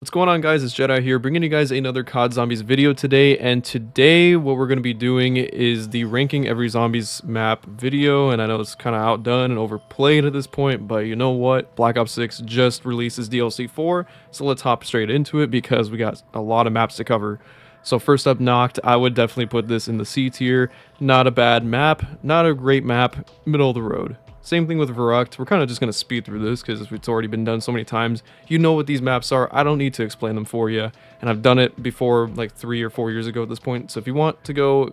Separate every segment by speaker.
Speaker 1: What's going on, guys? It's Jedi here, bringing you guys another COD Zombies video today. And today what we're going to be doing is the ranking every zombies map video. And I know it's kind of outdone and overplayed at this point, but you know what? Black Ops 6 just releases DLC 4, so let's hop straight into it because we got a lot of maps to cover. So first up, Knocked, I would definitely put this in the C tier. Not a bad map, not a great map, middle of the road. Same thing with Verrucht. We're kind of just going to speed through this because it's already been done so many times. You know what these maps are. I don't need to explain them for you. And I've done it before, like 3 or 4 years ago at this point. So if you want to go,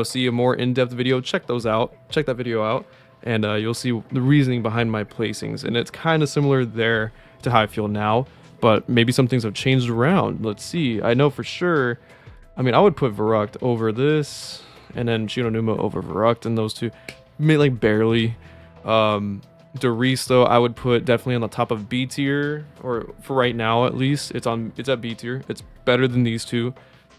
Speaker 1: see a more in-depth video, check those out. Check that video out. And you'll see the reasoning behind my placings. And it's kind of similar there to how I feel now. But maybe some things have changed around. Let's see. I know for sure. I mean, I would put Verrucht over this. And then Shinonuma over Verrucht. And those two, like barely. Doris though, I would put definitely on the top of B tier, or for right now at least. It's at B tier. It's better than these two.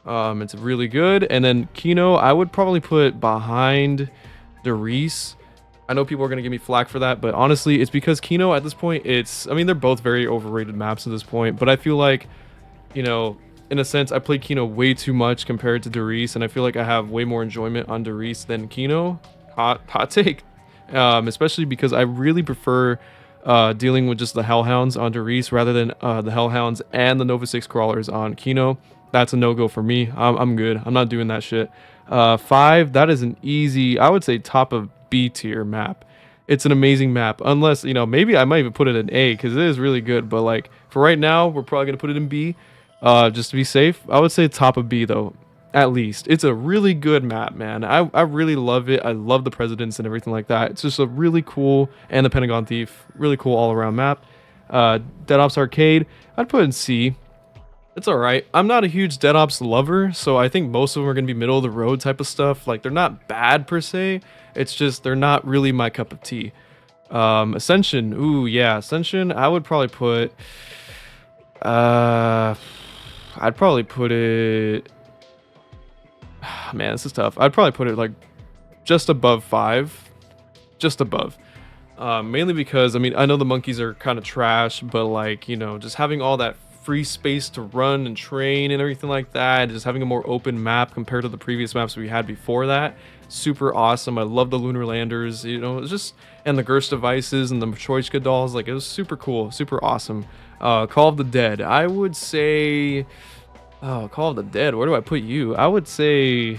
Speaker 1: It's really good. And then Kino, I would probably put behind Doris. I know people are gonna give me flack for that, but honestly, it's because Kino at this point, I mean, they're both very overrated maps at this point, but I feel like, in a sense, I played Kino way too much compared to Doris, and I feel like I have way more enjoyment on Doris than Kino. Hot take. Especially because I really prefer dealing with just the Hellhounds on Doris rather than the Hellhounds and the Nova 6 crawlers on Kino. That's a no-go for me. I'm good. I'm not doing that shit. 5, that is an easy, I would say, top of B tier map. It's an amazing map, unless, maybe I might even put it in A because it is really good. But like for right now, we're probably going to put it in B just to be safe. I would say top of B though. At least it's a really good map, man. I really love it. I love the presidents and everything like that. It's just a really cool, and the Pentagon Thief, really cool all around map. Dead Ops Arcade, I'd put in C. It's all right. I'm not a huge Dead Ops lover, so I think most of them are gonna be middle of the road type of stuff. Like they're not bad per se. It's just they're not really my cup of tea. Ascension, ooh yeah, Ascension. I would probably put. I'd probably put it. Man, this is tough. I'd probably put it like just above 5, just above. Mainly because I mean I know the monkeys are kind of trash, but like just having all that free space to run and train and everything like that, just having a more open map compared to the previous maps we had before that, super awesome. I love the lunar landers, it's just, and the Gerst devices and the Matryoshka dolls, like it was super cool, super awesome. Call of the Dead, I would say. Oh, Call of the Dead, where do I put you? I would say,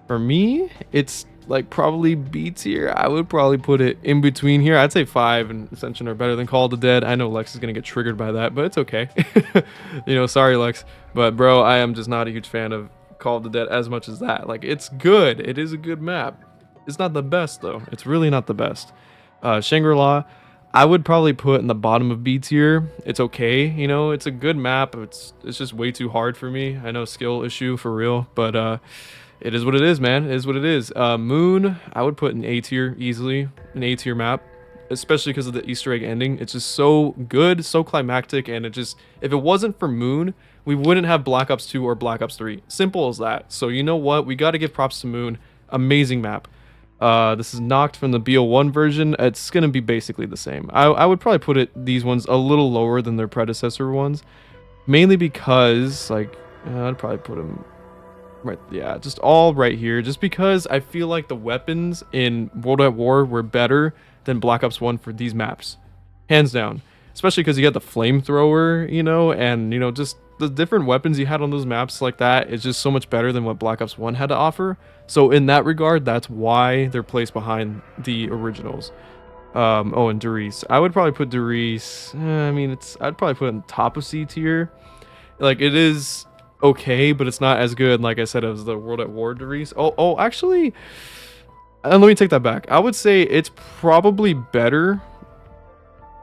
Speaker 1: for me, it's like probably B tier. I would probably put it in between here. I'd say 5 and Ascension are better than Call of the Dead. I know Lex is going to get triggered by that, but it's okay. Sorry, Lex. But, bro, I am just not a huge fan of Call of the Dead as much as that. Like, it's good. It is a good map. It's not the best, though. It's really not the best. Shangri-La, I would probably put in the bottom of B tier. It's okay, it's a good map. It's just way too hard for me. I know, skill issue for real, but it is what it is, man. It is what it is. Moon, I would put in A tier easily, an A tier map, especially because of the Easter egg ending. It's just so good, so climactic, and if it wasn't for Moon, we wouldn't have Black Ops 2 or Black Ops 3. Simple as that. So you know what? We got to give props to Moon. Amazing map. This is Knocked from the BO1 version. It's gonna be basically the same. I would probably put these ones a little lower than their predecessor ones, mainly because like I'd probably put them right, yeah, just all right here, just because I feel like the weapons in World at War were better than Black Ops 1 for these maps, hands down. Especially because you got the flamethrower, and just the different weapons you had on those maps like that is just so much better than what Black Ops 1 had to offer. So in that regard, that's why they're placed behind the originals. Oh, and Doris. I would probably put Doris. I'd probably put it on top of C tier. Like it is okay, but it's not as good, like I said, as the World at War Doris. Oh, actually, let me take that back. I would say it's probably better.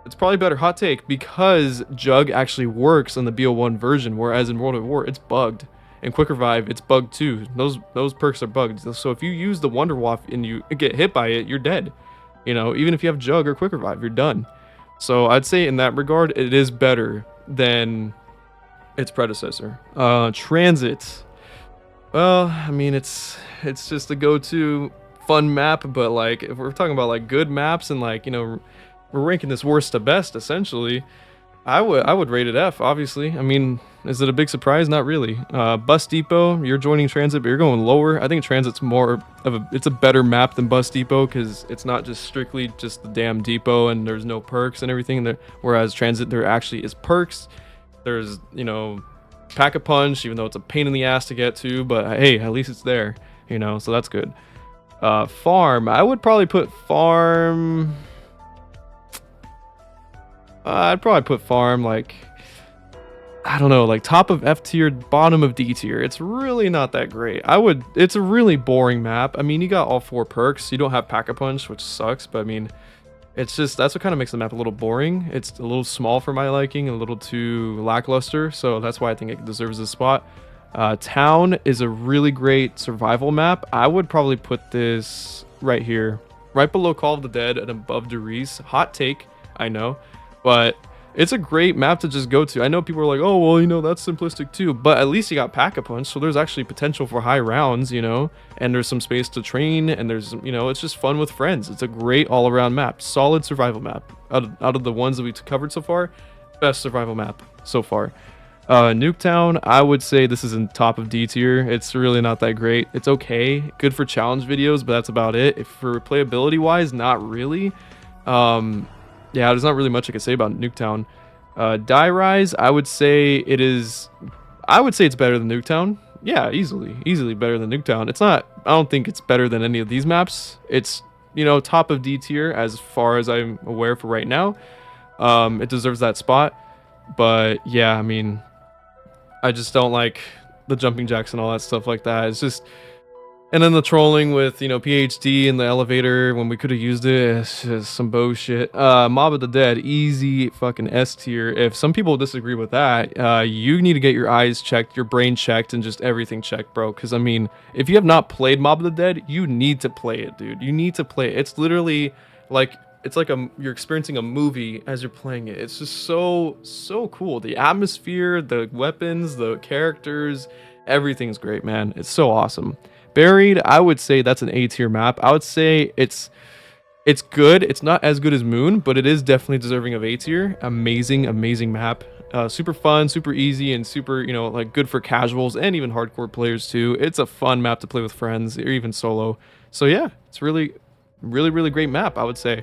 Speaker 1: It's probably better, hot take, because Jug actually works on the BO1 version, whereas in World at War, it's bugged. In Quick Revive, it's bugged too. Those perks are bugged. So if you use the Wonder Waff and you get hit by it, you're dead. Even if you have Jug or Quick Revive, you're done. So I'd say in that regard, it is better than its predecessor. Transit. Well, I mean, it's just a go-to fun map, but like if we're talking about like good maps and like we're ranking this worst to best essentially. I would rate it F, obviously. I mean, is it a big surprise? Not really. Bus Depot, you're joining Transit, but you're going lower. I think Transit's more of it's a better map than Bus Depot because it's not just strictly just the damn depot and there's no perks and everything. There, whereas Transit, there actually is perks. There's, you know, Pack-a-Punch, even though it's a pain in the ass to get to, but hey, at least it's there, you know, so that's good. Farm, I would probably put Farm. I'd probably put Farm like, I don't know, like top of F tier, bottom of D tier. It's really not that great. It's a really boring map. I mean, you got all 4 perks. You don't have Pack-a-Punch, which sucks, but I mean, it's just, that's what kind of makes the map a little boring. It's a little small for my liking, a little too lackluster, so that's why I think it deserves this spot. Town is a really great survival map. I would probably put this right here, right below Call of the Dead and above Derice. Hot take, I know, but it's a great map to just go to. I know people are like, oh, well, you know, that's simplistic too, but at least you got Pack-a-Punch, so there's actually potential for high rounds, you know, and there's some space to train, and there's, you know, it's just fun with friends. It's a great all-around map, solid survival map. Out of the ones that we've covered so far, best survival map so far. Nuketown, I would say this is in top of D tier. It's really not that great. It's okay, good for challenge videos, but that's about it. If for replayability wise, not really. Yeah, there's not really much I can say about Nuketown. Die Rise, I would say it's better than Nuketown. Yeah, easily better than Nuketown. It's not, I don't think it's better than any of these maps. It's, you know, top of D tier as far as I'm aware for right now. It deserves that spot. But yeah, I mean, I just don't like the jumping jacks and all that stuff like that. It's just, and then the trolling with, you know, PhD in the elevator when we could have used it. It's just some bullshit. Mob of the Dead, easy fucking S tier. If some people disagree with that, you need to get your eyes checked, your brain checked, and just everything checked, bro. Because I mean, if you have not played Mob of the Dead, you need to play it, dude. You need to play it. It's literally like, it's like you're experiencing a movie as you're playing it. It's just so cool. The atmosphere, the weapons, the characters, everything's great, man. It's so awesome. Buried, I would say that's an A tier map. I would say it's good. It's not as good as Moon, but it is definitely deserving of A tier. Amazing map. Super fun, super easy, and super, you know, like good for casuals and even hardcore players too. It's a fun map to play with friends or even solo. So yeah, it's really great map, I would say.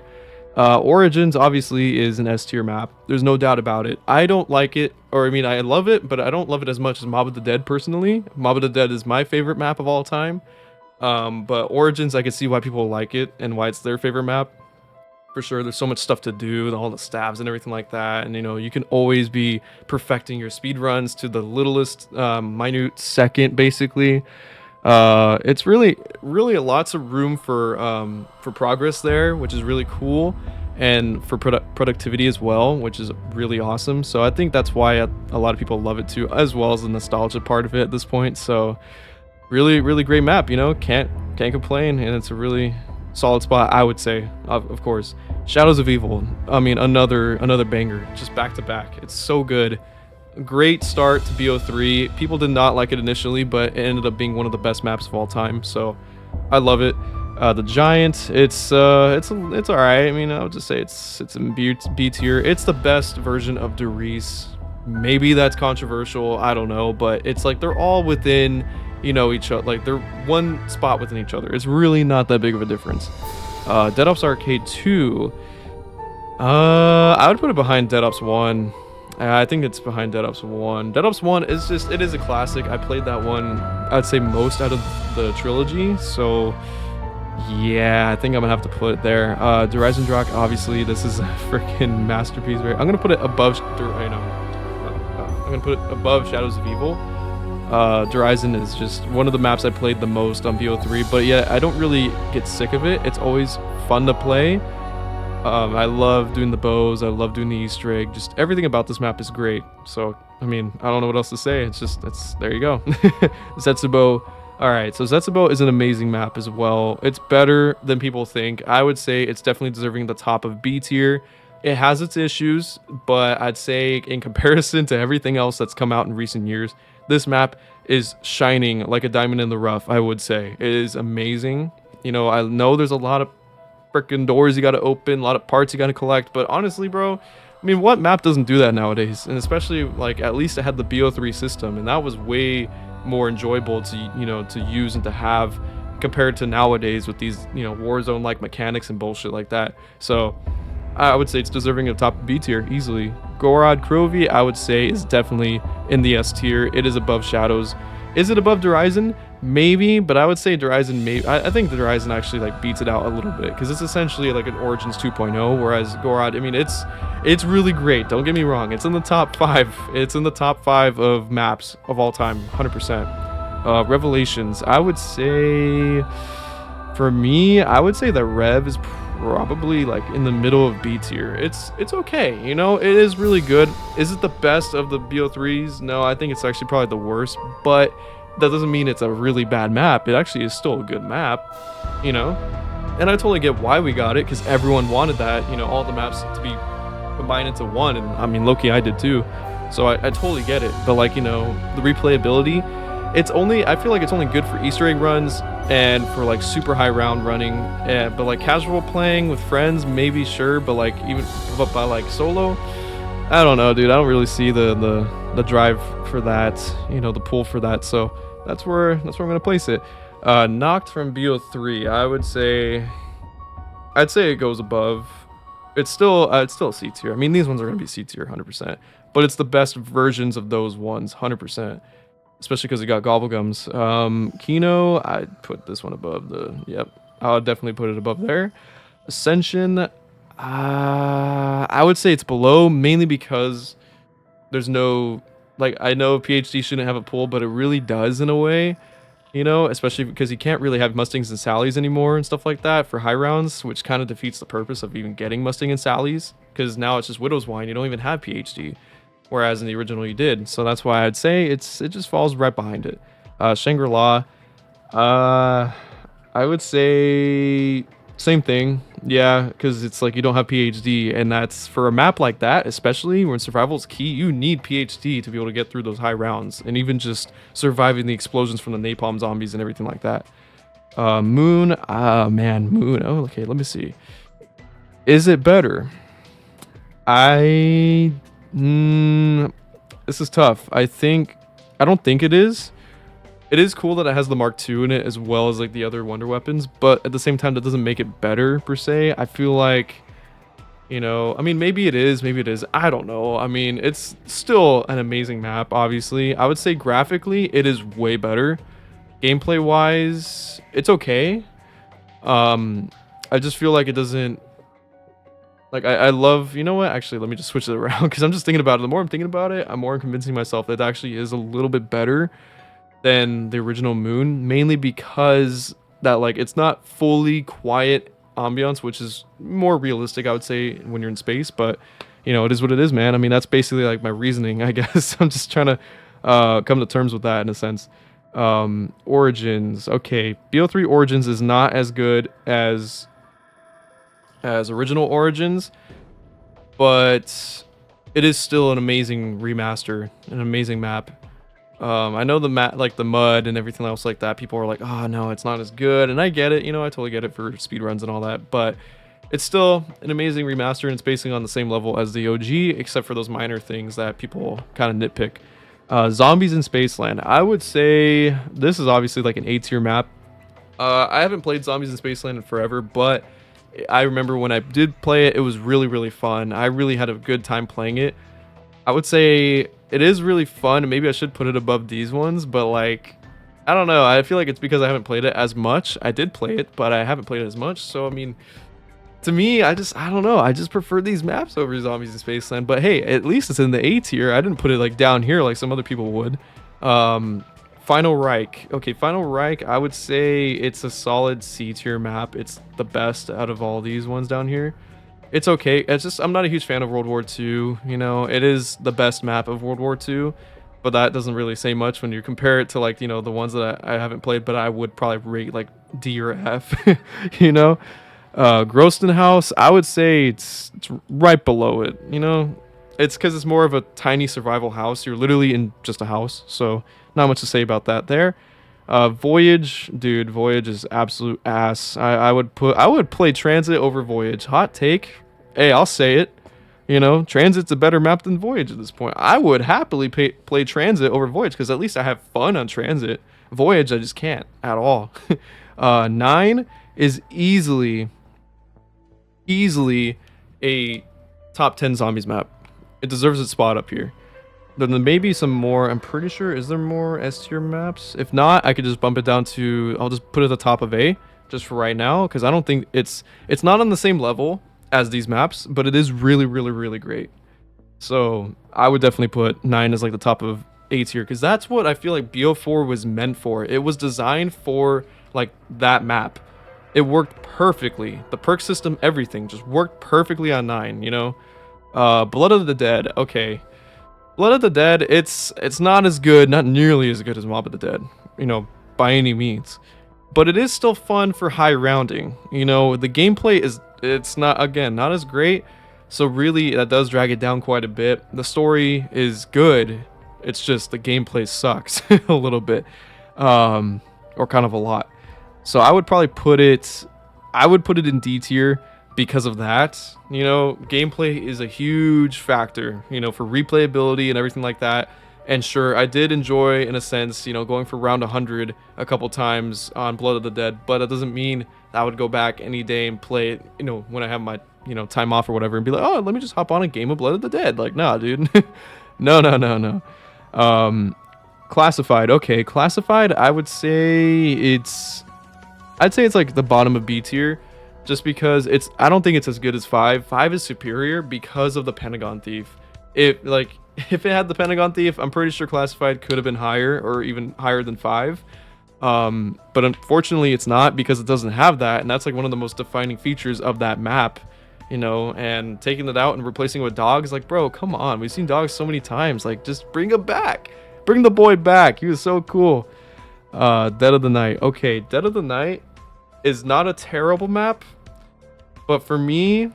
Speaker 1: Origins obviously is an S tier map. There's no doubt about it. I don't like it, or I mean, I love it, but I don't love it as much as Mob of the Dead personally. Mob of the Dead is my favorite map of all time. But Origins, I can see why people like it and why it's their favorite map. For sure, there's so much stuff to do, all the stabs and everything like that. And, you know, you can always be perfecting your speed runs to the littlest minute second, basically. It's really lots of room for progress there, which is really cool, and for productivity as well, which is really awesome. So I think that's why a lot of people love it too, as well as the nostalgia part of it at this point. So really great map, you know, can't complain, and it's a really solid spot, I would say. Of course, Shadows of Evil, I mean, another banger, just back to back. It's so good. Great start to BO3. People did not like it initially, but it ended up being one of the best maps of all time. So I love it. The Giant, it's all right. I mean, I would just say it's in B tier. It's the best version of Derice. Maybe that's controversial. I don't know, but it's like they're all within, you know, each other. Like they're one spot within each other. It's really not that big of a difference. Dead Ops Arcade 2. I would put it behind Dead Ops 1. I think it's behind Dead Ops 1. Dead Ops 1 is just, it is a classic. I played that one, I'd say, most out of the trilogy. So, yeah, I think I'm going to have to put it there. Horizon Rock, obviously, this is a freaking masterpiece. I'm going to put it above, I'm going to put it above Shadows of Evil. Horizon is just one of the maps I played the most on BO3. But yeah, I don't really get sick of it. It's always fun to play. I love doing the bows, I love doing the Easter egg, just everything about this map is great. So, I mean, I don't know what else to say, there you go. Zetsubo, alright, so Zetsubo is an amazing map as well. It's better than people think. I would say it's definitely deserving the top of B tier. It has its issues, but I'd say in comparison to everything else that's come out in recent years, this map is shining like a diamond in the rough, I would say. It is amazing. You know, I know there's a lot of freaking doors you got to open, a lot of parts you got to collect, but honestly, bro, I mean, what map doesn't do that nowadays? And especially like at least it had the BO3 system, and that was way more enjoyable to to use and to have compared to nowadays with these Warzone like mechanics and bullshit like that. So I would say it's deserving of top B tier easily. Gorod Krovi, I would say, is definitely in the S tier. It is above Shadows. Is it above Horizon? Maybe, but I would say Horizon maybe. I think the Horizon actually like beats it out a little bit because it's essentially like an Origins 2.0, whereas Gorod, I mean, it's really great. Don't get me wrong. It's in the top 5. It's in the top 5 of maps of all time, 100%. Revelations, I would say, for me, I would say that Rev is probably like in the middle of B tier. It's okay, it is really good. Is it the best of the BO3s? No, I think it's actually probably the worst, but that doesn't mean it's a really bad map. It actually is still a good map, and I totally get why we got it, because everyone wanted that, all the maps to be combined into one, and I mean, low-key I did too, so I totally get it. But like, the replayability, I feel like it's only good for Easter egg runs and for like super high round running, but like casual playing with friends, maybe, sure, but like even but by like solo, I don't know, dude. I don't really see the drive for that, the pull for that. So that's where I'm gonna place it. Knocked from BO3, I'd say it goes above. It's still a C tier. I mean, these ones are gonna be C tier 100%, but it's the best versions of those ones 100%. Especially because it got Gobblegums. Kino, I'd put this one above I would definitely put it above there. Ascension, I would say it's below, mainly because there's no, like, I know PhD shouldn't have a pull, but it really does in a way, especially because you can't really have Mustangs and Sallies anymore and stuff like that for high rounds, which kind of defeats the purpose of even getting Mustang and Sallies, because now it's just Widow's Wine, you don't even have PhD. Whereas in the original you did. So that's why I'd say it just falls right behind it. Shangri-La, I would say same thing. Yeah, because it's like you don't have PhD, and that's for a map like that, especially when survival is key, you need PhD to be able to get through those high rounds and even just surviving the explosions from the napalm zombies and everything like that. Moon, Moon. Oh, okay, let me see. Is it better? This is tough. I don't think it is. It is cool that it has the Mark II in it as well as like the other wonder weapons, but at the same time that doesn't make it better per se. I feel like, I mean, maybe it is, I don't know. I mean, it's still an amazing map, obviously. I would say graphically it is way better. Gameplay wise, it's okay. I just feel like it doesn't, like, I love, what? Actually, let me just switch it around because I'm just thinking about it. The more I'm thinking about it, I'm more convincing myself that it actually is a little bit better than the original Moon, mainly because that, like, it's not fully quiet ambiance, which is more realistic, I would say, when you're in space. But, it is what it is, man. I mean, that's basically, like, my reasoning, I guess. I'm just trying to come to terms with that in a sense. Origins. Okay, BO3 Origins is not as good as original Origins, but it is still an amazing remaster, an amazing map. I know the map, like the mud and everything else like that, people are like, oh no, it's not as good, and I get it, I totally get it for speedruns and all that, but it's still an amazing remaster, and it's basically on the same level as the OG, except for those minor things that people kind of nitpick. Zombies in Spaceland, I would say this is obviously like an A tier map. I haven't played Zombies in Spaceland in forever, but I remember when I did play it, it was really, really fun. I really had a good time playing it. I would say it is really fun. Maybe I should put it above these ones, but like, I don't know. I feel like it's because I haven't played it as much. I did play it, but I haven't played it as much. So, I mean, to me, I don't know. I just prefer these maps over Zombies in Spaceland. But hey, at least it's in the A tier. I didn't put it like down here like some other people would. Final Reich. Okay, Final Reich, I would say it's a solid C tier map. It's the best out of all these ones down here. It's okay. It's just, I'm not a huge fan of World War II. It is the best map of World War II, but that doesn't really say much when you compare it to like, the ones that I haven't played, but I would probably rate like D or F, Groston House, I would say it's right below it, It's because it's more of a tiny survival house. You're literally in just a house, so not much to say about that there. Voyage, dude, Voyage is absolute ass. I would play Transit over Voyage. Hot take. Hey, I'll say it. You know, Transit's a better map than Voyage at this point. I would happily play Transit over Voyage because at least I have fun on Transit. Voyage, I just can't at all. 9 is easily a top 10 zombies map. It deserves its spot up here. Then there may be some more. I'm pretty sure. Is there more S tier maps? If not, I could just bump it down to. I'll just put it at the top of A, just for right now, because I don't think it's not on the same level as these maps, but it is really great. So I would definitely put 9 as like the top of A tier, because that's what I feel like BO4 was meant for. It was designed for like that map. It worked perfectly. The perk system, everything just worked perfectly on 9. You know, Blood of the Dead. Okay. Blood of the Dead, it's not as good, not nearly as good as Mob of the Dead, you know, by any means. But it is still fun for high rounding. You know, the gameplay it's not, again, not as great. So really, that does drag it down quite a bit. The story is good. It's just the gameplay sucks a little bit, or kind of a lot. So I would probably put it in D tier. Because of that, you know, gameplay is a huge factor, you know, for replayability and everything like that. And sure, I did enjoy, in a sense, you know, going for round 100 a couple times on Blood of the Dead, but it doesn't mean I would go back any day and play it, you know, when I have my, you know, time off or whatever and be like, oh, let me just hop on a game of Blood of the Dead. Like, nah, dude. No. Classified. Okay, Classified, I'd say it's like the bottom of B tier. Just because I don't think it's as good as 5. 5 is superior because of the Pentagon Thief. If it had the Pentagon Thief, I'm pretty sure Classified could have been higher or even higher than 5. But unfortunately it's not, because it doesn't have that, and that's like one of the most defining features of that map, you know. And taking it out and replacing it with dogs, like, bro, come on, we've seen dogs so many times. Like, just bring him back, bring the boy back. He was so cool. Dead of the Night. Okay, Dead of the Night is not a terrible map. But for me,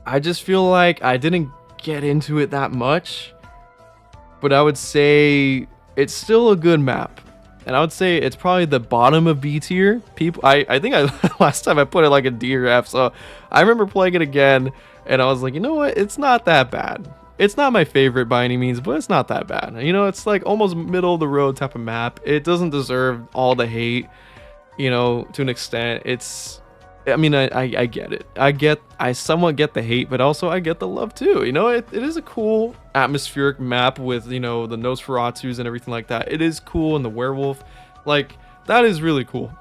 Speaker 1: I just feel like I didn't get into it that much. But I would say it's still a good map. And I would say it's probably the bottom of B tier. I think last time I put it like a D or F. So I remember playing it again and I was like, you know what? It's not that bad. It's not my favorite by any means, but it's not that bad. You know, it's like almost middle of the road type of map. It doesn't deserve all the hate, you know, to an extent. I mean, I get it. I somewhat get the hate, but also I get the love too. You know, it is a cool atmospheric map with, you know, the Nosferatus and everything like that. It is cool, and the werewolf, like, that is really cool.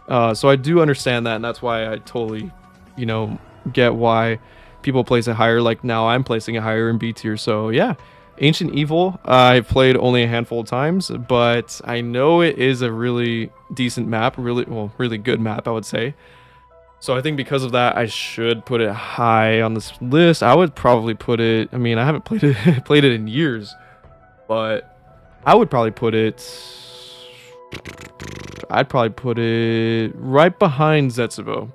Speaker 1: So I do understand that, and that's why I totally, you know, get why people place it higher. Like, now I'm placing it higher in B tier. So yeah, Ancient Evil, I've played only a handful of times, but I know it is a really decent map, really good map, I would say. So I think because of that, I should put it high on this list. I would probably put it, I mean, I haven't played it in years, but I would probably put it, I'd probably put it right behind Zetsubo.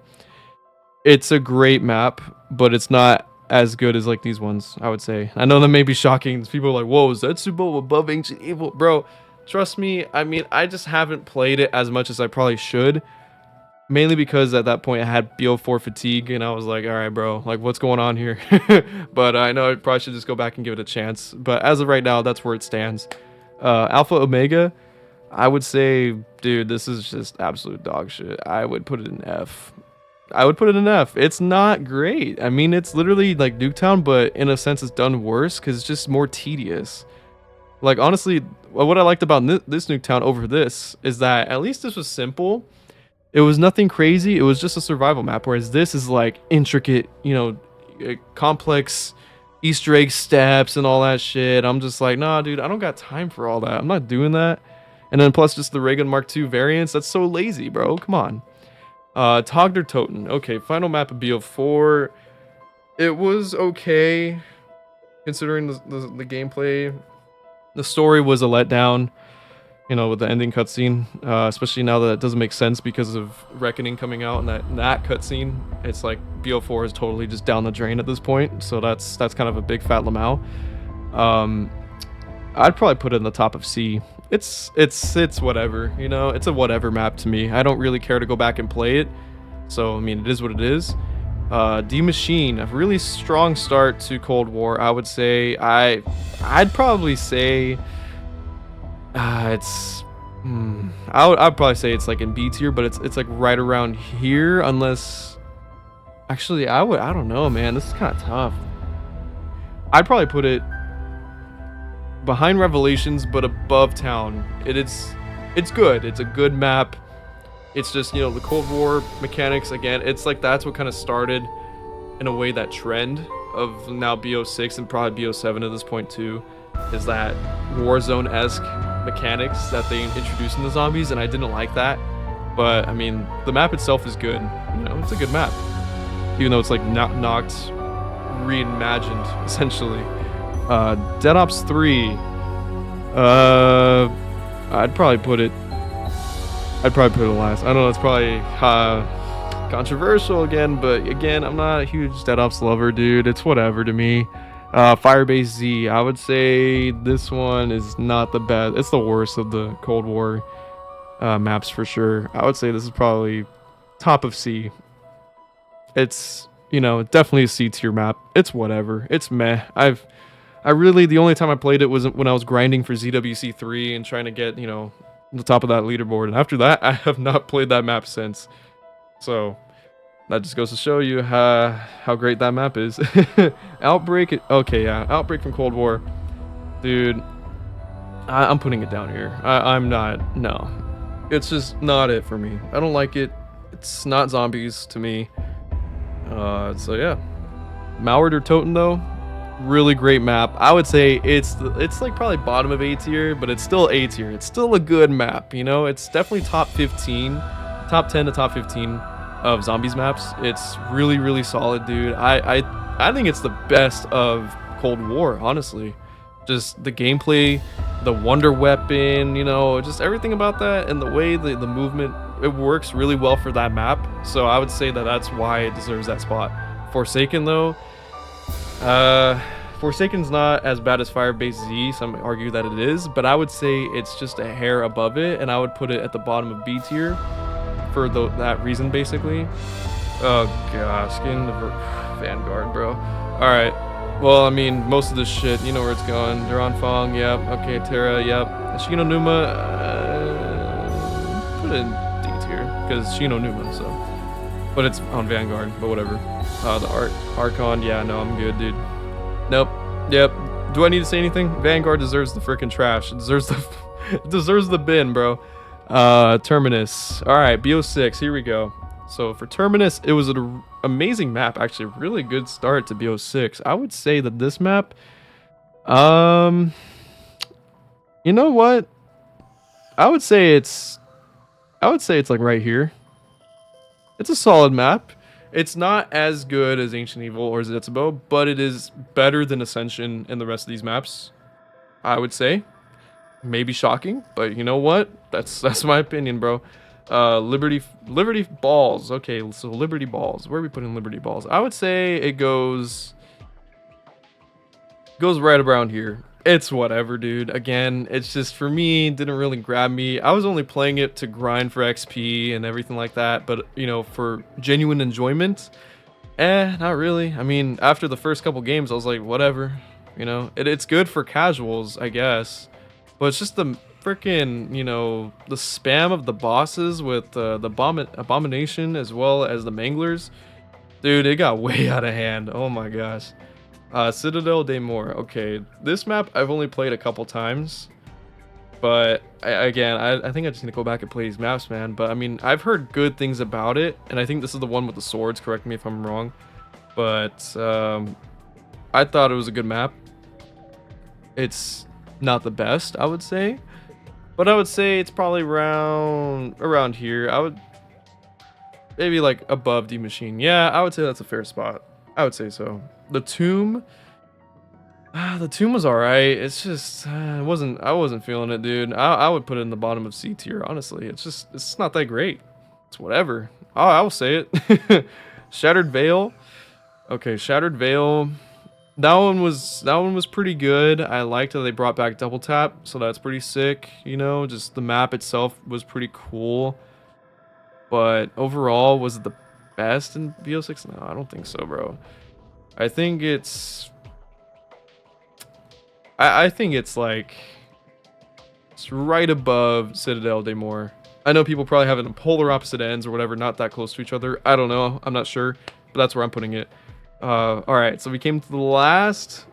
Speaker 1: It's a great map, but it's not as good as like these ones, I would say. I know that may be shocking. People are like, whoa, Zetsubo above Ancient Evil? Bro, trust me, I mean, I just haven't played it as much as I probably should. Mainly because at that point I had BO4 fatigue and I was like, all right, bro, like, what's going on here? But I know I probably should just go back and give it a chance. But as of right now, that's where it stands. Alpha Omega, I would say, dude, this is just absolute dog shit. I would put it in F. It's not great. I mean, it's literally like Nuketown, but in a sense it's done worse because it's just more tedious. Like, honestly, what I liked about this Nuketown over this is that at least this was simple. It was nothing crazy. It was just a survival map, whereas this is like intricate, you know, complex Easter egg steps and all that shit. I'm just like, nah, dude, I don't got time for all that. I'm not doing that. And then plus just the Reagan Mark II variants. That's so lazy, bro. Come on. Togder Toten. Okay, final map of BO4. It was okay, considering the gameplay. The story was a letdown. You know, with the ending cutscene, especially now that it doesn't make sense because of Reckoning coming out and that cutscene. It's like BO4 is totally just down the drain at this point. So that's kind of a big fat lamau. I'd probably put it in the top of C. It's whatever, you know. It's a whatever map to me. I don't really care to go back and play it. So I mean, it is what it is. D Machine, a really strong start to Cold War. I would say I'd probably say it's I'd probably say it's like in B tier, but it's like right around here, unless actually I don't know, man. This is kind of tough. I'd probably put it behind Revelations, but above Town. It's good. It's a good map. It's just, you know, the Cold War mechanics again. It's like that's what kind of started in a way that trend of now BO6 and probably BO7 at this point too, is that Warzone-esque mechanics that they introduced in the zombies, and I didn't like that. But I mean, the map itself is good. You know, it's a good map, even though it's like not knocked, reimagined essentially. Dead Ops 3. I'd probably put it last. I know it's probably controversial again, but again, I'm not a huge Dead Ops lover, dude. It's whatever to me. Firebase Z, I would say this one is not the best. It's the worst of the Cold War maps for sure. I would say this is probably top of C. It's, you know, definitely a C tier map. It's whatever. It's meh. The only time I played it was when I was grinding for ZWC3 and trying to get, you know, the top of that leaderboard. And after that, I have not played that map since. So that just goes to show you how great that map is. Outbreak. Okay, yeah. Outbreak from Cold War. Dude, I'm putting it down here. I'm not. No. It's just not it for me. I don't like it. It's not zombies to me. So yeah. Mallard or Toten though, really great map. I would say it's like probably bottom of A tier, but it's still A tier. It's still a good map, you know. It's definitely top 15, top 10 to top 15 of zombies maps. It's really, really solid, dude. I think it's the best of Cold War, honestly. Just the gameplay, the wonder weapon, you know, just everything about that, and the way the movement, it works really well for that map. So I would say that that's why it deserves that spot. Forsaken though, Forsaken's not as bad as Firebase Z. Some argue that it is, but I would say it's just a hair above it, and I would put it at the bottom of B tier for that reason, basically. Oh gosh, getting the Vanguard, bro. All right. Well, I mean, most of this shit, you know where it's going. Duran Fong, yep. Okay, Terra, yep. Shino Numa, put it in D tier because Shino Numa, so. But it's on Vanguard, but whatever. The Archon, yeah, no, I'm good, dude. Nope. Yep. Do I need to say anything? Vanguard deserves the freaking trash. It deserves the it deserves the bin, bro. Terminus. All right, BO6. Here we go. So for Terminus, it was an amazing map, actually. Really good start to BO6. I would say that this map, you know what? I would say it's like right here. It's a solid map. It's not as good as Ancient Evil or Zetsubo, but it is better than Ascension and the rest of these maps, I would say. Maybe shocking, but you know what? That's my opinion, bro. Liberty Balls. Okay, so Liberty Balls. Where are we putting Liberty Balls? I would say it goes right around here. It's whatever, dude. Again, it's just, for me, didn't really grab me. I was only playing it to grind for XP and everything like that, but you know, for genuine enjoyment, not really. I mean, after the first couple games, I was like, whatever, you know. It's good for casuals, I guess, but it's just the freaking, you know, the spam of the bosses with the Abomination as well as the Manglers. Dude, it got way out of hand. Oh my gosh. Citadel de Mor. Okay, this map I've only played a couple times, but I think I just need to go back and play these maps, man. But I mean, I've heard good things about it, and I think this is the one with the swords. Correct me if I'm wrong, but I thought it was a good map. It's not the best, I would say, but I would say it's probably around here. I would maybe like above D Machine. Yeah, I would say that's a fair spot. I would say so. The Tomb was alright. It's just I wasn't feeling it, dude. I would put it in the bottom of C tier, honestly. It's not that great. It's whatever. I will say it. Shattered Veil. Okay, Shattered Veil. That one was pretty good. I liked how they brought back double tap, so that's pretty sick. You know, just the map itself was pretty cool. But overall, was it the best in BO6? No, I don't think so, bro. I think it's I think it's like it's right above Citadel Daymore. I know people probably have it in polar opposite ends or whatever, not that close to each other. I don't know. I'm not sure, but that's where I'm putting it. All right, so we came to the last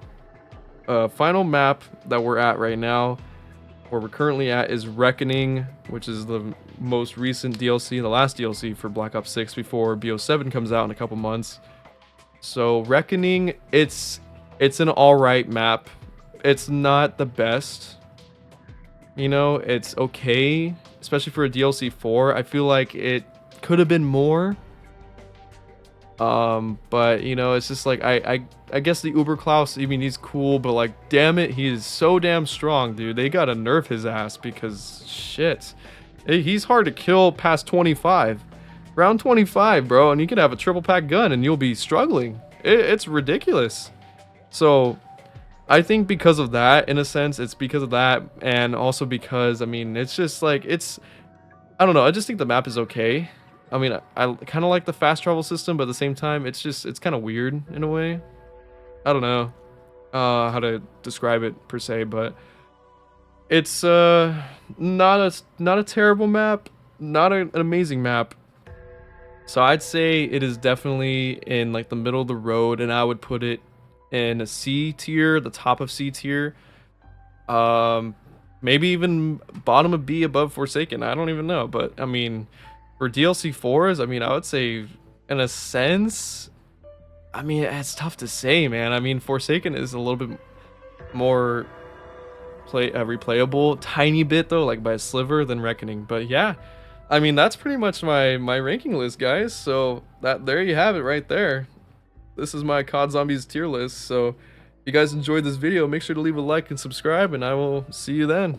Speaker 1: final map that we're at right now. Where we're currently at is Reckoning, which is the most recent DLC, the last DLC for Black Ops 6 before BO7 comes out in a couple months. So Reckoning, it's an alright map. It's not the best. You know, it's okay, especially for a DLC 4. I feel like it could have been more. But you know, it's just like I guess the Uber Klaus, I mean, he's cool, but like, damn it, he is so damn strong, dude. They gotta nerf his ass because shit, he's hard to kill past 25, round 25, bro, and you can have a triple pack gun and you'll be struggling. It's ridiculous. So I think because of that, in a sense, it's because of that, and also because I mean, it's just like I don't know. I just think the map is okay. I mean, I kind of like the fast travel system, but at the same time, it's kind of weird in a way. I don't know how to describe it per se, but it's not a terrible map, not an amazing map. So I'd say it is definitely in like the middle of the road, and I would put it in a C tier, the top of C tier. Maybe even bottom of B above Forsaken. I don't even know, but I mean, for DLC 4s, I mean, I would say in a sense, I mean, it's tough to say, man. I mean, Forsaken is a little bit more replayable, tiny bit though, like by a sliver, than Reckoning. But yeah, I mean, that's pretty much my ranking list, guys. So there you have it right there. This is my COD Zombies tier list. So if you guys enjoyed this video, make sure to leave a like and subscribe, and I will see you then.